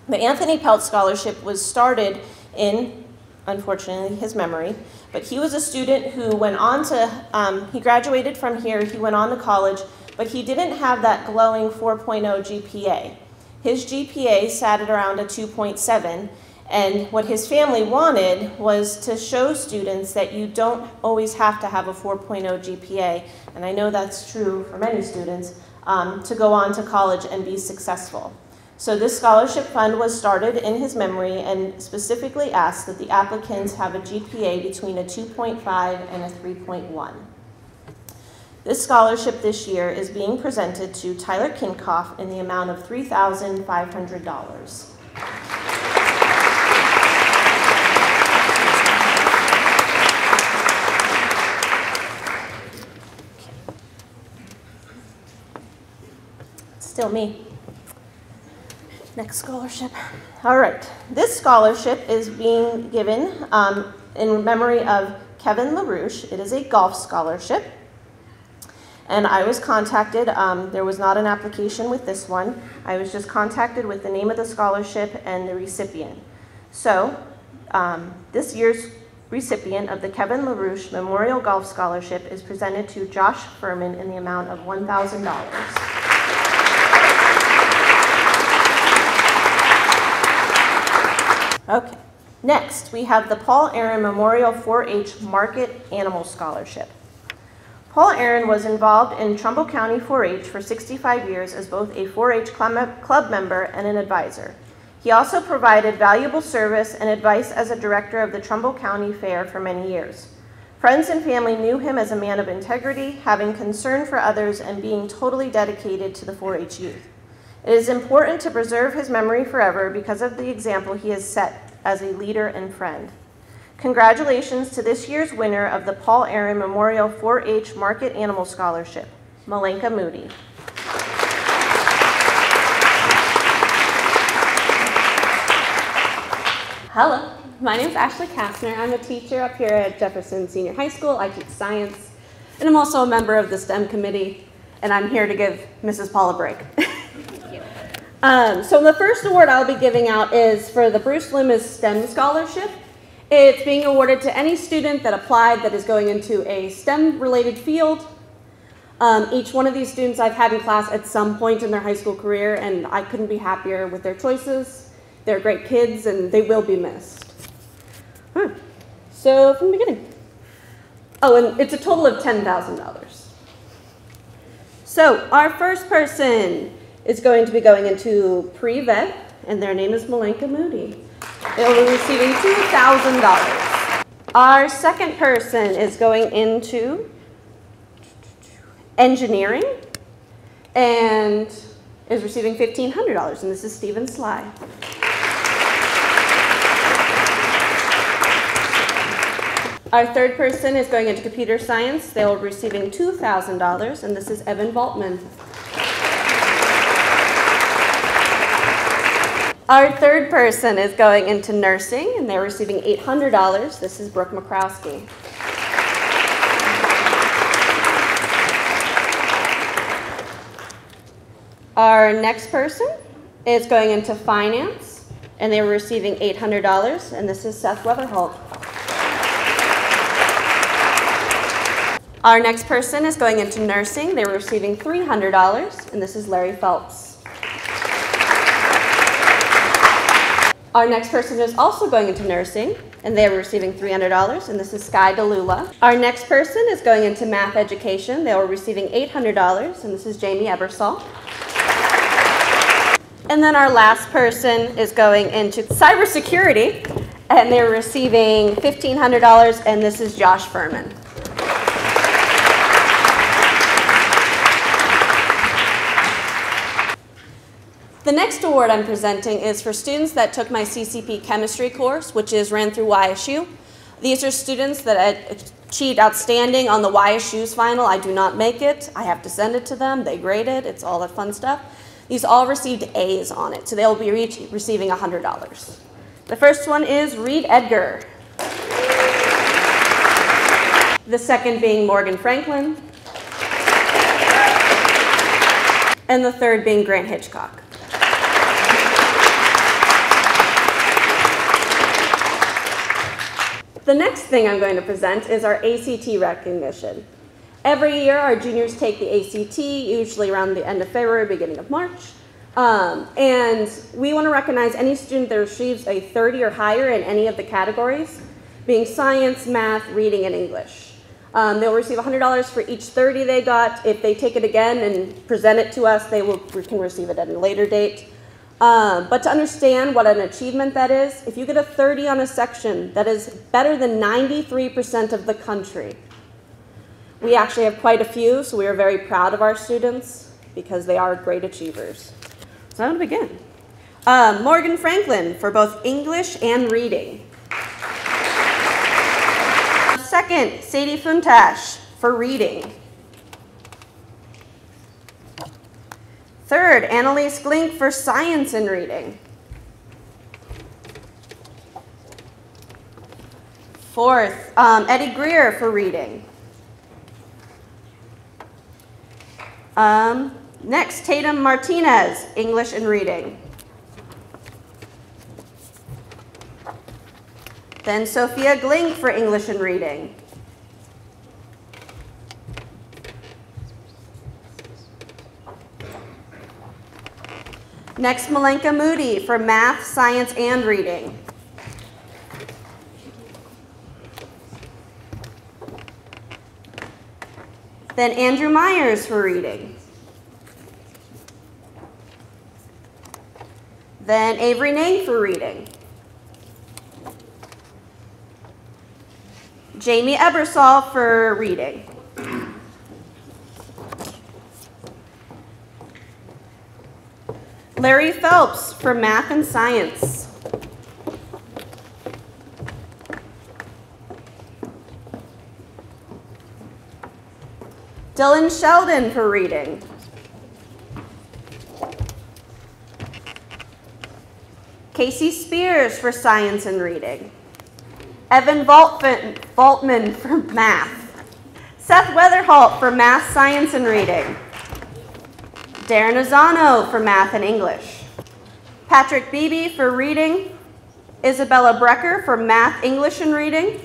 The Anthony Peltz Scholarship was started in, unfortunately, his memory, but he was a student who went on to, he graduated from here, he went on to college, but he didn't have that glowing 4.0 GPA. His GPA sat at around a 2.7, and what his family wanted was to show students that you don't always have to have a 4.0 GPA, and I know that's true for many students, to go on to college and be successful. So this scholarship fund was started in his memory and specifically asked that the applicants have a GPA between a 2.5 and a 3.1. This scholarship this year is being presented to Tyler Kinkoff in the amount of $3,500. Still me. Next scholarship. All right, this scholarship is being given in memory of Kevin LaRouche. It is a golf scholarship. And I was contacted, there was not an application with this one. I was just contacted with the name of the scholarship and the recipient. So this year's recipient of the Kevin LaRouche Memorial Golf Scholarship is presented to Josh Furman in the amount of $1,000. Okay, next we have the Paul Aaron Memorial 4-H Market Animal Scholarship. Paul Aaron was involved in Trumbull County 4-H for 65 years as both a 4-H club member and an advisor. He also provided valuable service and advice as a director of the Trumbull County Fair for many years. Friends and family knew him as a man of integrity, having concern for others, and being totally dedicated to the 4-H youth. It is important to preserve his memory forever because of the example he has set as a leader and friend. Congratulations to this year's winner of the Paul Aaron Memorial 4-H Market Animal Scholarship, Malenka Moody. Hello, my name is Ashley Kastner. I'm a teacher up here at Jefferson Senior High School. I teach science, and I'm also a member of the STEM committee. and I'm here to give Mrs. Paul a break. So the first award I'll be giving out is for the Bruce Limas STEM Scholarship. It's being awarded to any student that applied that is going into a STEM-related field. Each one of these students I've had in class at some point in their high school career, and I couldn't be happier with their choices. They're great kids, and they will be missed. So from the beginning. Oh, and it's a total of $10,000. So our first person is going to be going into pre-vet, and their name is Malenka Moody. They'll be receiving $2,000. Our second person is going into engineering and is receiving $1,500, and this is Stephen Sly. Our third person is going into computer science. They will be receiving $2,000, and this is Evan Voltman. Our third person is going into nursing, and they're receiving $800. This is Brooke McCrowski. Our next person is going into finance, and they were receiving $800, and this is Seth Weatherholt. Our next person is going into nursing. They were receiving $300, and this is Larry Phelps. Our next person is also going into nursing, and they are receiving $300, and this is Sky DeLula. Our next person is going into math education. They were receiving $800, and this is Jamie Ebersol. And then our last person is going into cybersecurity, and they're receiving $1,500, and this is Josh Furman. The next award I'm presenting is for students that took my CCP chemistry course, which is ran through YSU. These are students that achieved outstanding on the YSU's final. I do not make it. I have to send it to them. They grade it. It's all that fun stuff. These all received A's on it, so they'll be receiving $100. The first one is Reed Edgar. The second being Morgan Franklin. And the third being Grant Hitchcock. The next thing I'm going to present is our ACT recognition. Every year, our juniors take the ACT, usually around the end of February, beginning of March. And we want to recognize any student that receives a 30 or higher in any of the categories, being science, math, reading, and English. They'll receive $100 for each 30 they got. If they take it again and present it to us, we can receive it at a later date. But to understand what an achievement that is, if you get a 30 on a section, that is better than 93% of the country. We actually have quite a few, so we are very proud of our students because they are great achievers. So I'm going to begin. Morgan Franklin for both English and reading. Second, Sadie Funtash for reading. Third, Annalise Glink for science and reading. Fourth, Eddie Greer for reading. Next, Tatum Martinez, English and reading. Then Sophia Glink for English and reading. Next, Malenka Moody for math, science, and reading. Then Andrew Myers for reading. Then Avery Nang for reading. Jamie Ebersol for reading. Larry Phelps for math and science. Dylan Sheldon for reading. Casey Spears for science and reading. Evan Voltman for math. Seth Weatherholt for math, science, and reading. Darren Azano for Math and English. Patrick Beebe for Reading. Isabella Brecker for Math, English, and Reading.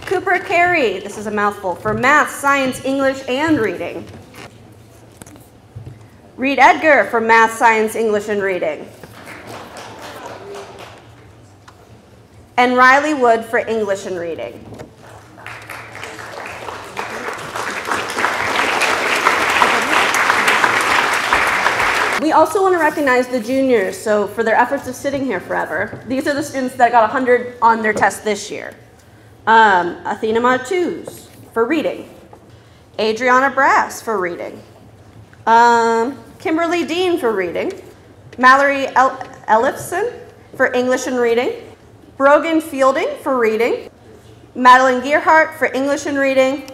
Cooper Carey, this is a mouthful, for Math, Science, English, and Reading. Reed Edgar for Math, Science, English, and Reading. And Riley Wood for English and Reading. We also want to recognize the juniors, so for their efforts of sitting here forever. These are the students that got 100 on their test this year. Athena Matuz for Reading. Adriana Brass for Reading. Kimberly Dean for Reading. Mallory Ellifson for English and Reading. Brogan Fielding for Reading. Madeline Gearhart for English and Reading.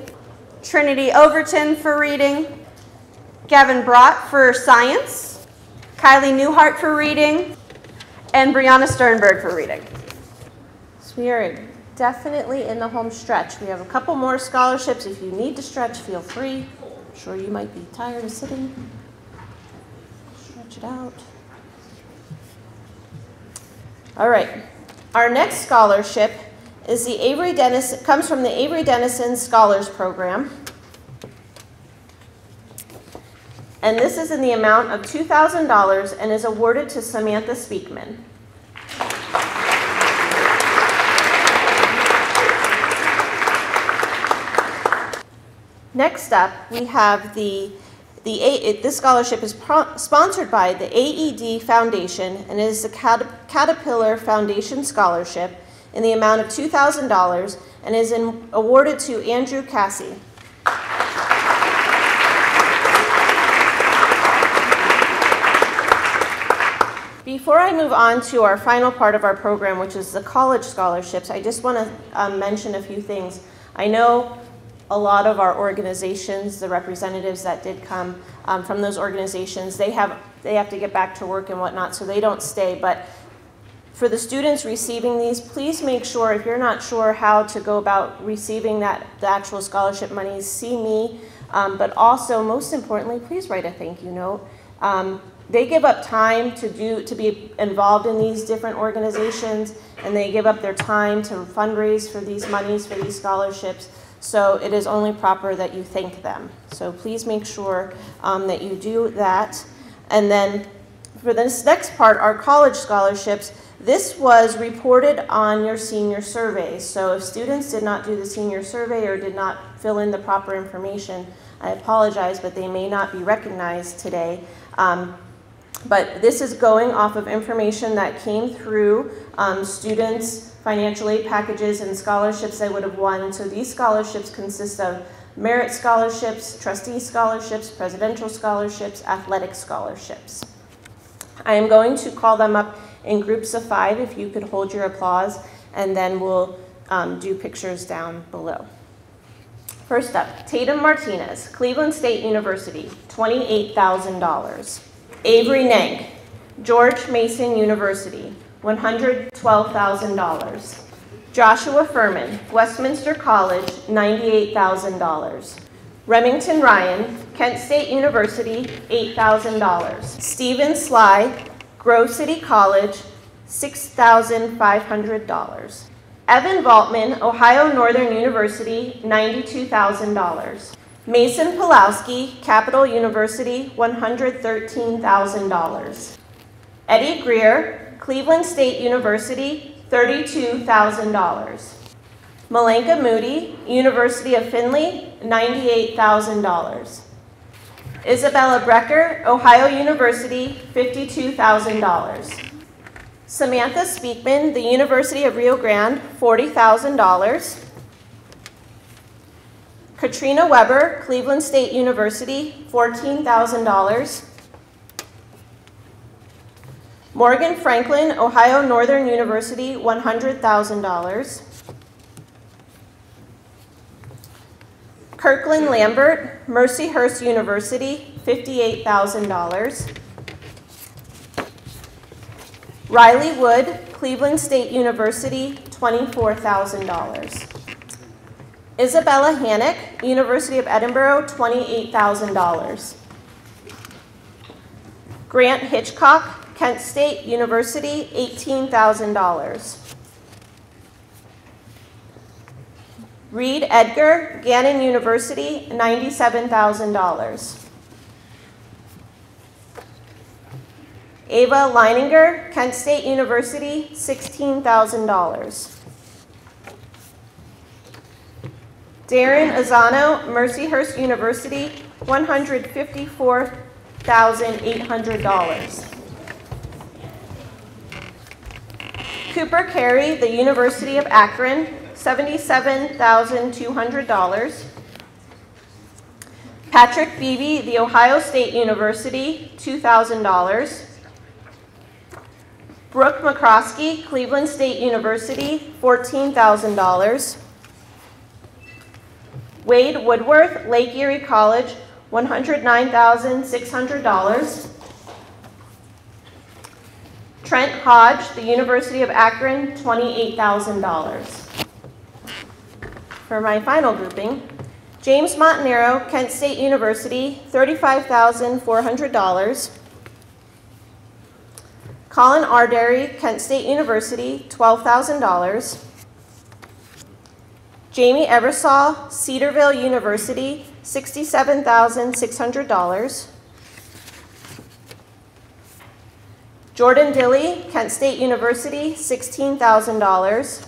Trinity Overton for Reading. Gavin Brott for Science. Kylie Newhart for Reading. And Brianna Sternberg for Reading. So we are definitely in the home stretch. We have a couple more scholarships. If you need to stretch, feel free. I'm sure you might be tired of sitting. Stretch it out. All right. Our next scholarship is the comes from the Avery Dennison Scholars Program. And this is in the amount of $2,000 and is awarded to Samantha Speakman. Next up, we have this scholarship is sponsored by the AED Foundation and is a Caterpillar Foundation Scholarship in the amount of $2,000 and is awarded to Andrew Cassie. Before I move on to our final part of our program, which is the college scholarships, I just want to mention a few things. I know a lot of our organizations, the representatives that did come from those organizations, they have to get back to work and whatnot, so they don't stay. But for the students receiving these, please make sure, if you're not sure how to go about receiving the actual scholarship monies, see me. But also, most importantly, please write a thank you note. They give up time to be involved in these different organizations, and they give up their time to fundraise for these monies, for these scholarships. So it is only proper that you thank them. So please make sure that you do that. And then for this next part, our college scholarships, this was reported on your senior survey. So if students did not do the senior survey or did not fill in the proper information, I apologize, but they may not be recognized today. But this is going off of information that came through students' financial aid packages and scholarships they would have won. So these scholarships consist of merit scholarships, trustee scholarships, presidential scholarships, athletic scholarships. I am going to call them up in groups of 5, if you could hold your applause, and then we'll do pictures down below. First up, Tatum Martinez, Cleveland State University, $28,000. Avery Nank, George Mason University, $112,000. Joshua Furman, Westminster College, $98,000. Remington Ryan, Kent State University, $8,000. Stephen Sly, Grove City College, $6,500. Evan Valtman, Ohio Northern University, $92,000. Mason Pulowski, Capital University, $113,000. Eddie Greer, Cleveland State University, $32,000. Malenka Moody, University of Findlay, $98,000. Isabella Brecker, Ohio University, $52,000. Samantha Speakman, the University of Rio Grande, $40,000. Katrina Weber, Cleveland State University, $14,000. Morgan Franklin, Ohio Northern University, $100,000. Kirkland Lambert, Mercyhurst University, $58,000. Riley Wood, Cleveland State University, $24,000. Isabella Hannock, University of Edinburgh, $28,000. Grant Hitchcock, Kent State University, $18,000. Reed Edgar, Gannon University, $97,000. Ava Leininger, Kent State University, $16,000. Darren Azano, Mercyhurst University, $154,800. Cooper Carey, the University of Akron, $77,200. Patrick Beebe, the Ohio State University, $2,000. Brooke McCroskey, Cleveland State University, $14,000. Wade Woodworth, Lake Erie College, $109,600. Trent Hodge, the University of Akron, $28,000. For my final grouping, James Montanaro, Kent State University, $35,400. Colin Arderry, Kent State University, $12,000. Jamie Eversole, Cedarville University, $67,600. Jordan Dilley, Kent State University, $16,000.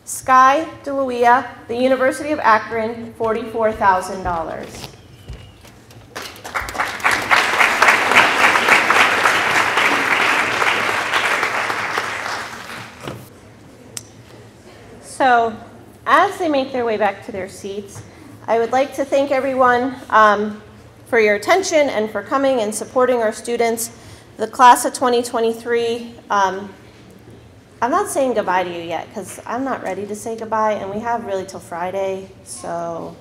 Sky DeLuia, the University of Akron, $44,000. So, as they make their way back to their seats, I would like to thank everyone for your attention and for coming and supporting our students. The class of 2023, I'm not saying goodbye to you yet because I'm not ready to say goodbye, and we have really till Friday, so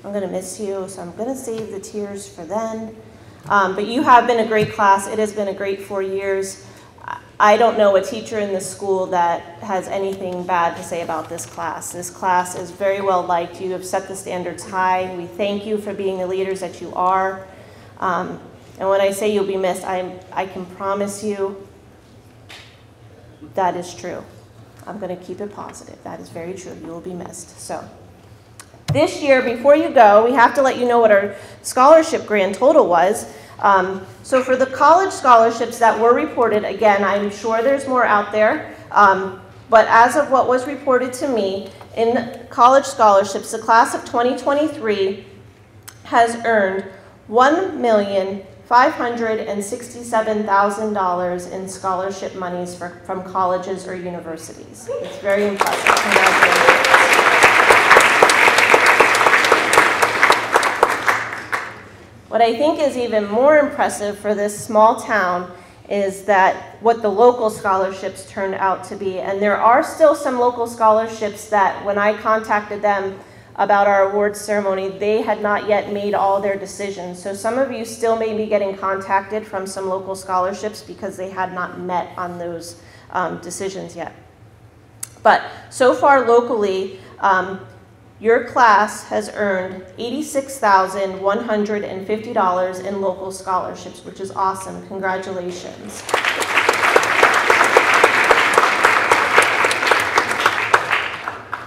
I'm going to miss you, so I'm going to save the tears for then. But you have been a great class. It has been a great 4 years. I don't know a teacher in this school that has anything bad to say about this class. This class is very well liked. You have set the standards high. We thank you for being the leaders that you are. And when I say you'll be missed, I can promise you that is true. I'm going to keep it positive. That is very true. You will be missed. So this year, before you go, we have to let you know what our scholarship grand total was. So for the college scholarships that were reported, again, I'm sure there's more out there, but as of what was reported to me, in college scholarships, the class of 2023 has earned $1,567,000 in scholarship monies from colleges or universities. It's very impressive. Congratulations. What I think is even more impressive for this small town is that what the local scholarships turned out to be. And there are still some local scholarships that when I contacted them about our awards ceremony, they had not yet made all their decisions. So some of you still may be getting contacted from some local scholarships because they had not met on those decisions yet. But so far locally, your class has earned $86,150 in local scholarships, which is awesome. Congratulations.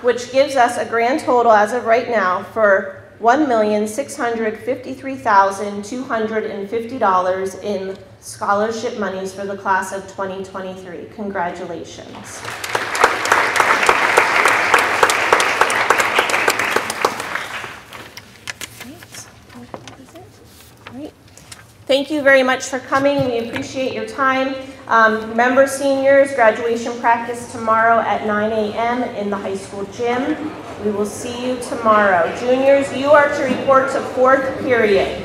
Which gives us a grand total as of right now for $1,653,250 in scholarship monies for the class of 2023. Congratulations. Thank you very much for coming. We appreciate your time. Remember, seniors, graduation practice tomorrow at 9 a.m. in the high school gym. We will see you tomorrow. Juniors, you are to report to fourth period.